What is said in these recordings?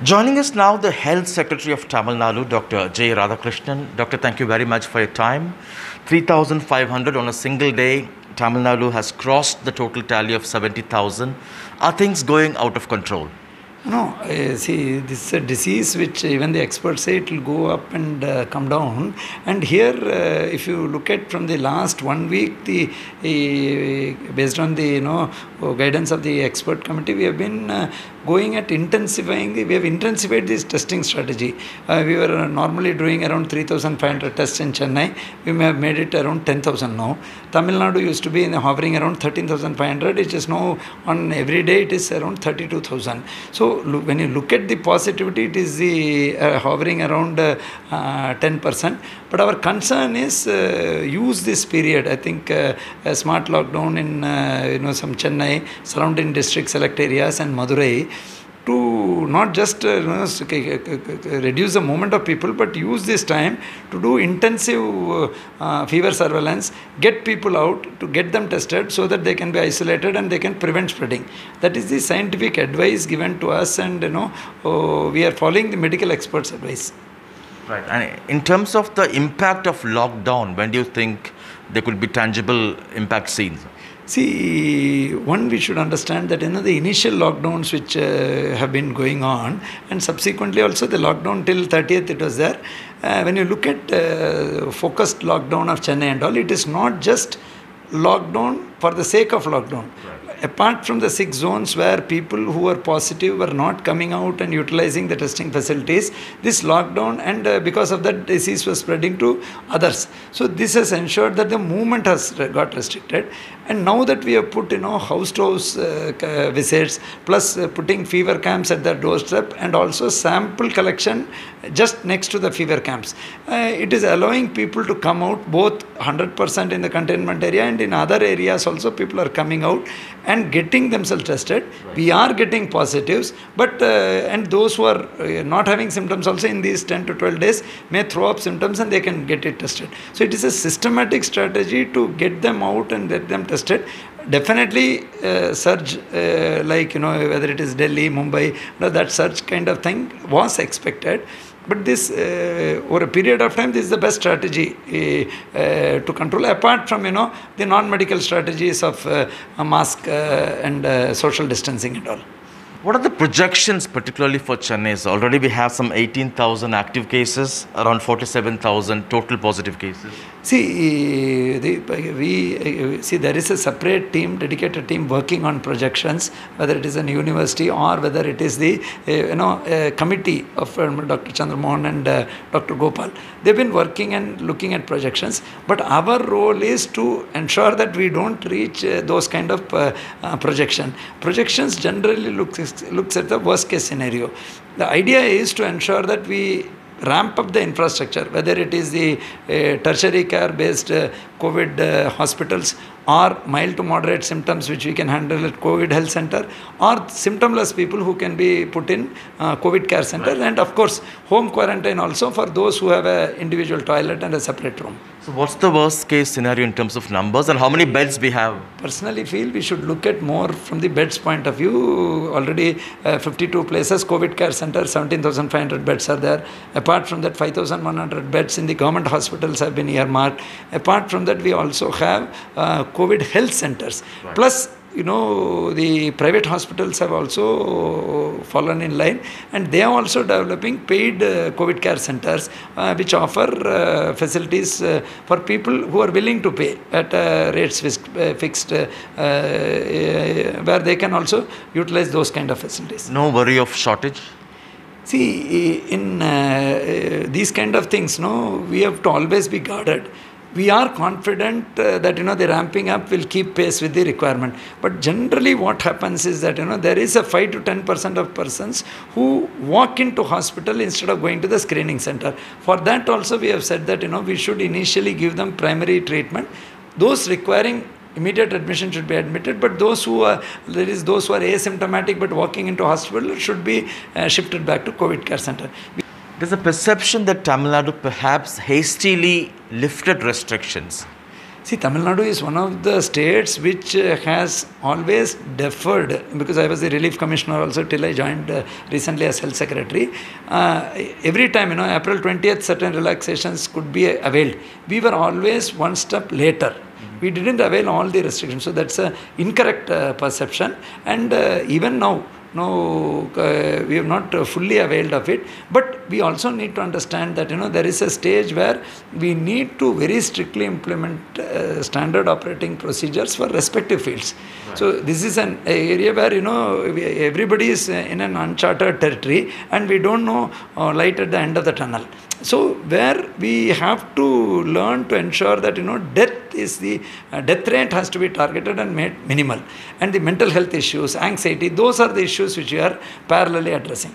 Joining us now, the Health Secretary of Tamil Nadu, Dr. J. Radhakrishnan. Doctor, thank you very much for your time. 3,500 on a single day. Tamil Nadu has crossed the total tally of 70,000. Are things going out of control? No, see, this is a disease which even the experts say it will go up and come down. And here, if you look at from the last 1 week, based on the guidance of the expert committee, we have been going at intensifying. We have intensified this testing strategy. We were normally doing around 3,500 tests in Chennai. We may have made it around 10,000 now. Tamil Nadu used to be hovering around 13,500. It is now on every day it is around 32,000. So when you look at the positivity, it is hovering around 10%. But our concern is use this period. I think a smart lockdown in some Chennai, surrounding district select areas and Madurai, to not just reduce the movement of people, but use this time to do intensive fever surveillance, get people out, to get them tested so that they can be isolated and they can prevent spreading. That is the scientific advice given to us, and we are following the medical experts' advice. Right. And in terms of the impact of lockdown, when do you think there could be tangible impact seen? See, we should understand that the initial lockdowns which have been going on, and subsequently also the lockdown till 30th it was there. When you look at focused lockdown of Chennai and all, it is not just lockdown for the sake of lockdown. Right. Apart from the 6 zones where people who were positive were not coming out and utilizing the testing facilities, this lockdown, and because of that disease was spreading to others. So this has ensured that the movement has got restricted. And now that we have put house-to-house visits, plus putting fever camps at their doorstep, and also sample collection just next to the fever camps, it is allowing people to come out both 100% in the containment area, and in other areas also people are coming out and getting themselves tested. Right. We are getting positives, but and those who are not having symptoms also in these 10 to 12 days may throw up symptoms and they can get it tested. So it is a systematic strategy to get them out and get them tested. Definitely surge like whether it is Delhi, Mumbai, that surge kind of thing was expected. But this, over a period of time, this is the best strategy to control, apart from, the non-medical strategies of mask and social distancing and all. What are the projections, particularly for Chennai? Already we have some 18,000 active cases, around 47,000 total positive cases. See, there is a separate team, dedicated team working on projections, whether it is a university or whether it is the committee of Dr. Chandramohan and Dr. Gopal. They've been working and looking at projections, but our role is to ensure that we don't reach those kind of projection. Projections generally looks at the worst case scenario. The idea is to ensure that we ramp up the infrastructure, whether it is the tertiary care based COVID hospitals, or mild to moderate symptoms which we can handle at COVID health center, or symptomless people who can be put in COVID care centers. Right. And of course home quarantine also for those who have an individual toilet and a separate room. So what's the worst case scenario in terms of numbers, and how many beds we have? Personally feel we should look at more from the beds point of view. Already 52 places, COVID care center, 17,500 beds are there. Apart from that, 5,100 beds in the government hospitals have been earmarked. Apart from that, we also have COVID health centers. Right. Plus, the private hospitals have also fallen in line, and they are also developing paid COVID care centers which offer facilities for people who are willing to pay at rates fixed, where they can also utilize those kind of facilities. No worry of shortage? See, in these kind of things, we have to always be guarded. We are confident that the ramping up will keep pace with the requirement. But generally what happens is that there is a 5 to 10% of persons who walk into hospital instead of going to the screening center. For that also we have said that we should initially give them primary treatment. Those requiring immediate admission should be admitted, but those who are asymptomatic but walking into hospital should be shifted back to COVID care center. There's a perception that Tamil Nadu perhaps hastily lifted restrictions. See, Tamil Nadu is one of the states which has always deferred, because I was the relief commissioner also till I joined recently as health secretary. Every time, April 20th, certain relaxations could be availed. We were always one step later. We didn't avail all the restrictions. So that's an incorrect perception. And even now, no, we have not fully availed of it. But we also need to understand that there is a stage where we need to very strictly implement standard operating procedures for respective fields. Right. So this is an area where everybody is in an uncharted territory, and we don't know light at the end of the tunnel. So where we have to learn to ensure that death rate has to be targeted and made minimal, and the mental health issues, anxiety, those are the issues which we are parallelly addressing.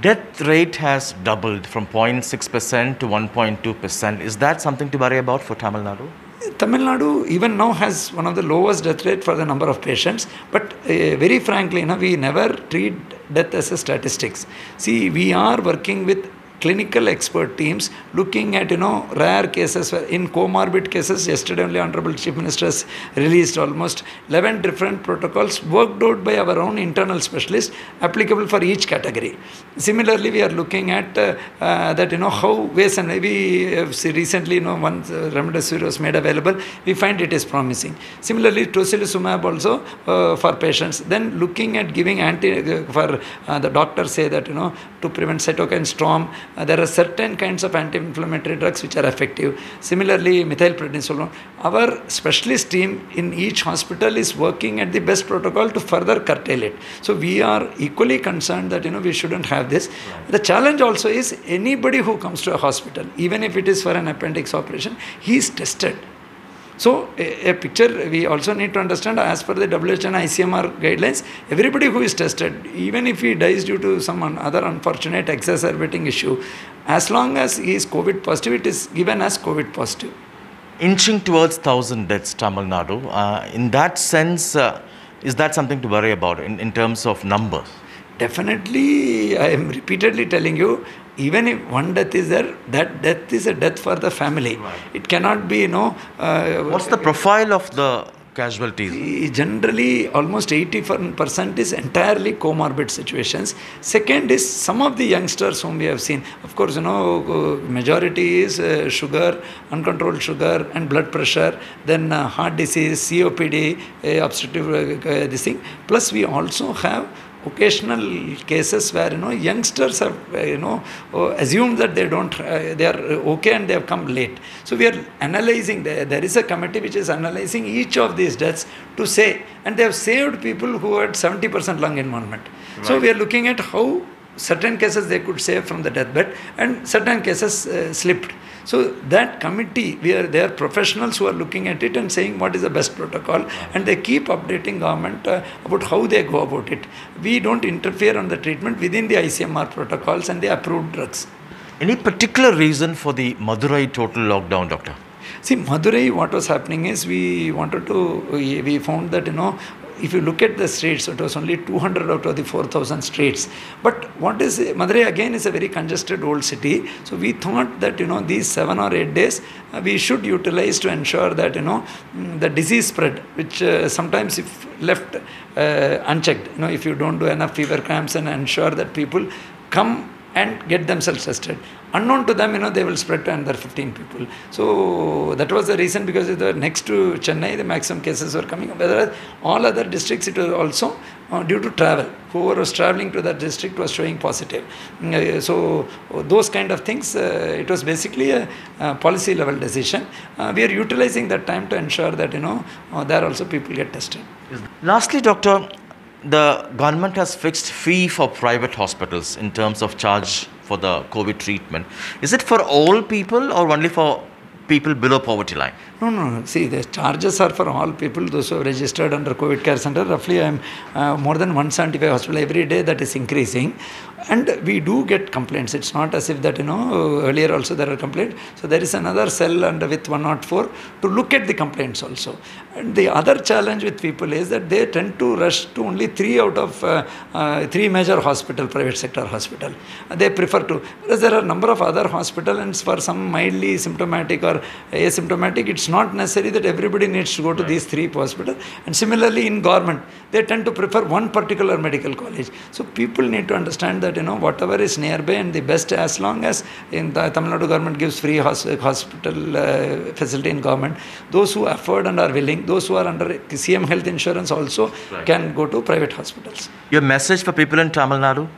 Death rate has doubled from 0.6% to 1.2%. Is that something to worry about for Tamil Nadu? Tamil Nadu even now has one of the lowest death rate for the number of patients, but very frankly, we never treat death as a statistics. See, we are working with clinical expert teams looking at rare cases. In comorbid cases, yesterday only Honorable Chief Minister has released almost 11 different protocols worked out by our own internal specialists applicable for each category. Similarly, we are looking at that how ways, and maybe recently once remdesivir was made available, we find it is promising. Similarly, tocilizumab also for patients. Then looking at giving the doctors say that to prevent cytokine storm. There are certain kinds of anti-inflammatory drugs which are effective. Similarly, methylprednisolone. Our specialist team in each hospital is working at the best protocol to further curtail it. So we are equally concerned that we shouldn't have this. Right. The challenge also is anybody who comes to a hospital, even if it is for an appendix operation, he is tested. So a picture we also need to understand, as per the WHO and ICMR guidelines, everybody who is tested, even if he dies due to some other unfortunate exacerbating issue, as long as he is COVID positive, it is given as COVID positive. Inching towards 1,000 deaths, Tamil Nadu. In that sense, is that something to worry about in terms of numbers? Definitely, I am repeatedly telling you, even if one death is there, that death is a death for the family. Right. It cannot be, What's the profile of the casualties? Generally, almost 80% is entirely comorbid situations. Second is some of the youngsters whom we have seen. Of course, majority is sugar, uncontrolled sugar and blood pressure, then heart disease, COPD, obstructive this thing. Plus, we also have occasional cases where youngsters have assumed that they are okay and they have come late. So we are analyzing. There is a committee which is analyzing each of these deaths to say, and they have saved people who had 70% lung involvement. Right. So we are looking at how certain cases they could save from the deathbed and certain cases slipped. So that committee, they are professionals who are looking at it and saying what is the best protocol, and they keep updating government about how they go about it. We don't interfere on the treatment within the ICMR protocols and the approved drugs. Any particular reason for the Madurai total lockdown, doctor? See, Madurai, what was happening is we found that if you look at the streets, it was only 200 out of the 4,000 streets. But Madurai again is a very congested old city. So we thought that, these 7 or 8 days we should utilize to ensure that, the disease spread, which sometimes if left unchecked, if you don't do enough fever camps and ensure that people come and get themselves tested. Unknown to them, they will spread to another 15 people. So that was the reason, because next to Chennai, the maximum cases were coming up. Whereas all other districts, it was also due to travel. Whoever was traveling to that district was showing positive. So those kind of things, it was basically a policy level decision. We are utilizing that time to ensure that, there also people get tested. Lastly, doctor, the government has fixed fee for private hospitals in terms of charge for the COVID treatment. Is it for all people or only for people below poverty line? No. See, the charges are for all people, those who are registered under COVID care center. Roughly, I am more than 175 hospital every day. That is increasing. And we do get complaints. It's not as if that, earlier also there are complaints. So there is another cell with 104 to look at the complaints also. And the other challenge with people is that they tend to rush to only 3 out of 3 major hospital, private sector hospital. They prefer to. Whereas there are a number of other hospitals, and for some mildly symptomatic or are asymptomatic, it's not necessary that everybody needs to go to these 3 hospitals. And similarly in government, they tend to prefer one particular medical college. So people need to understand that, whatever is nearby and the best, as long as in the Tamil Nadu government gives free hospital facility in government, those who afford and are willing, those who are under CM health insurance also can go to private hospitals. Your message for people in Tamil Nadu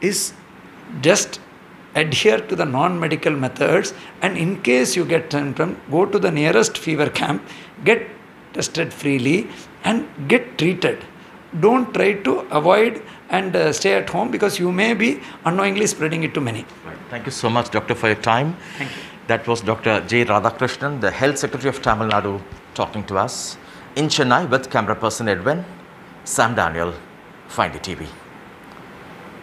is just adhere to the non-medical methods, and in case you get symptom, go to the nearest fever camp, get tested freely and get treated. Don't try to avoid and stay at home, because you may be unknowingly spreading it to many. Thank you so much, Doctor, for your time. Thank you. That was Dr. J. Radhakrishnan, the Health Secretary of Tamil Nadu, talking to us in Chennai with camera person Edwin. Sam Daniel, Find It TV.